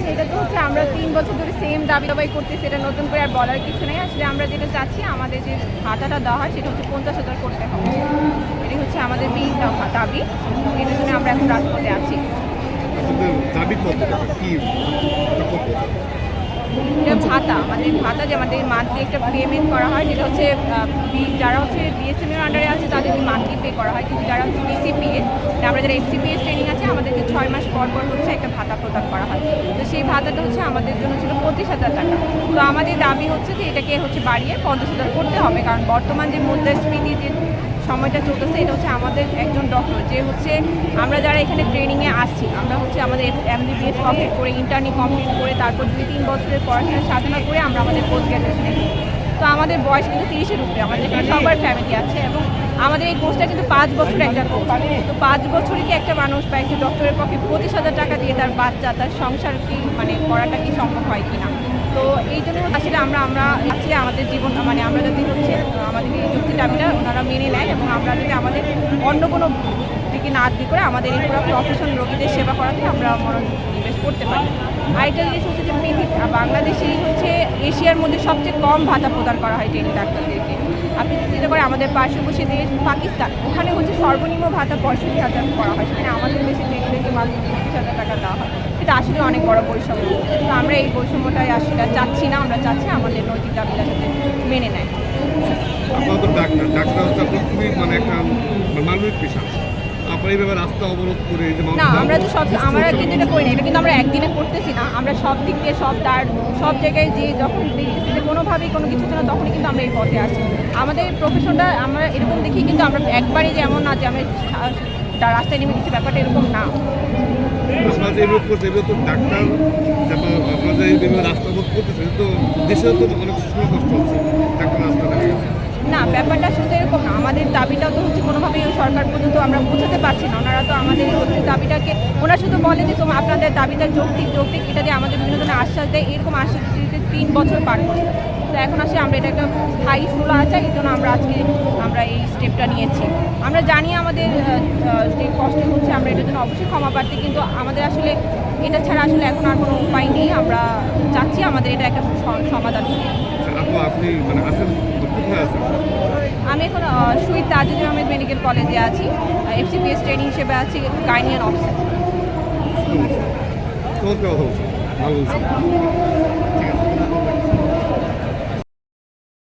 সেটা তো হচ্ছে আমরা 3 বছর ধরে সেম দাবি করতেছি, এটা নতুন করে আর বলার কিছু নেই। আসলে আমরা যেটা চাচ্ছি আমাদের যে ভাতাটা দেওয়া হয় সেটা হচ্ছে 50,000 করতে হবে। এটাই হচ্ছে আমাদের মেইন দাবি, এটার জন্য আমরা এখন রাজপথে আছি। এটা ভাতা, আমাদের ভাতা যে আমাদের মান্থলি একটা পেমেন্ট করা হয়, যেটা হচ্ছে যারা হচ্ছে বিএসএম এর আন্ডারে আছে তাদেরকে মান্থলি পে করা হয়, কিন্তু যারা হচ্ছে বিসিপিএস, আমরা যারা এফসিপিএস ট্রেনিং আছে আমাদেরকে 6 মাস পর পর হচ্ছে একটা ভাতা প্রদান করা হয়। তো সেই ভাতাটা হচ্ছে আমাদের জন্য ছিল 25,000 টাকা। তো আমাদের দাবি হচ্ছে যে এটাকে হচ্ছে বাড়িয়ে 50,000 করতে হবে, কারণ বর্তমান যে মুদ্রাস্ফীতি যে সময়টা চলতেছে, এটা হচ্ছে আমাদের একজন ডক্টর যে হচ্ছে আমরা যারা এখানে ট্রেনিংয়ে আসছি, আমরা হচ্ছে আমাদের এমবিবিএস কমপ্লিট করে ইন্টার্নি কমপ্লিট করে তারপর 2-3 বছরের পড়াশোনা সাধনা করে আমরা আমাদের পোস্ট গ্র্যাজুয়েশনে দিই। তো আমাদের বয়স কিন্তু 30-এর উপরে, আমাদের এখানে সবার ফ্যামিলি আছে এবং আমাদের এই কোর্সটা কিন্তু 5 বছর একটা কোর্স। তো 5 বছরই কি একটা মানুষ বা একটা ডক্টরের পক্ষে 25,000 টাকা দিয়ে তার বাচ্চা তার সংসার কি মানে করাটা কি সম্ভব হয় কিনা। তো এই জন্য আসলে আমরা আসলে আমাদের জীবন মানে আমরা যদি হচ্ছে আমাদের এই যুক্তি দাবিটা ওনারা মেনে নেয় এবং আমরা যদি আমাদের অন্য কোনো দিকে না দিক করে আমাদের এই পুরো প্রফেশন রোগীদের সেবা করাতে আমরা মনোনিবেশ করতে পারি। আরেকটা জিনিস হচ্ছে যে বাংলাদেশেই হচ্ছে এশিয়ার মধ্যে সবচেয়ে কম ভাতা প্রদান করা হয় ট্রেনিং ডাক্তারদেরকে। আপনি চিন্তা করে আমাদের পার্শ্ববর্তী দেশ পাকিস্তান, ওখানে হচ্ছে সর্বনিম্ন ভাতা 65,000 করা হয়, সেখানে আমাদের দেশে ট্রেনিংদেরকে মাত্র 25,000 টাকা দেওয়া হয়। এটা আসলে অনেক বড় বৈষম্য। তো আমরা এই বৈষম্যটাই আসলে চাচ্ছি না, আমরা চাচ্ছি আমাদের নৈতিক দাবিটা যাতে মেনে নেয়। আপনারা তো ডাক্তার হচ্ছে আপনার খুবই মানে একটা মানবিক পেশা, আপনার এই ব্যাপারে রাস্তা অবরোধ করে না, আমরা তো আমরা কিন্তু এটা করি না, এটা কিন্তু আমরা একদিনে করতেছি না। আমরা সব দিক দিয়ে সব জায়গায় যে যখন দেখতেছি যে কোনোভাবেই কোনো কিছু না, তখনই কিন্তু আমরা এই পথে আসি। আমাদের প্রফেশনটা আমরা এরকম দেখি, কিন্তু আমরা একবারই যে এমন না যে আমরা রাস্তায় নেমে গেছি, ব্যাপারটা এরকম না। আপনারা যে রোধ করছে এগুলো তো ডাক্তার আপনারা যে এইভাবে রাস্তা অবরোধ করতেছেন, তো দেশেও তো অনেক সময় কষ্ট হচ্ছে ডাক্তার রাস্তা দেখা গেছে। না, ব্যাপারটা শুধু এরকম না, আমাদের দাবিটাও তো হচ্ছে কোনোভাবেই সরকার পর্যন্ত আমরা বোঝাতে পারছি না। ওনারা তো আমাদের এই দাবিটাকে ওনারা শুধু বলে যে আপনাদের দাবিটা যৌক্তিক, এটা দিয়ে আমাদের বিভিন্ন ধরনের আশ্বাস দেয়, এরকম আশ্বাস দিতে 3 বছর পার করছে। তো এখন আসলে আমরা এটা একটা স্থায়ী সুরা আছে, এই জন্য আমরা এই স্টেপটা নিয়েছি। আমরা জানি আমাদের যে কষ্ট হচ্ছে, আমরা এটার জন্য অবশ্যই ক্ষমা প্রার্থী, কিন্তু আমাদের আসলে এটা ছাড়া আসলে এখন আর কোনো উপায় নেই। আমরা চাচ্ছি আমাদের এটা একটা সমাধান হোক। আপনি মানে আছেন কোথায় আছেন? আমি এখন শহীদ তাজুদ্দিন আহমেদ মেডিকেল কলেজে আছি, এফসিপিএস ট্রেনিং হিসেবে আছি, গাইনিয়ান অফিসার। ভালো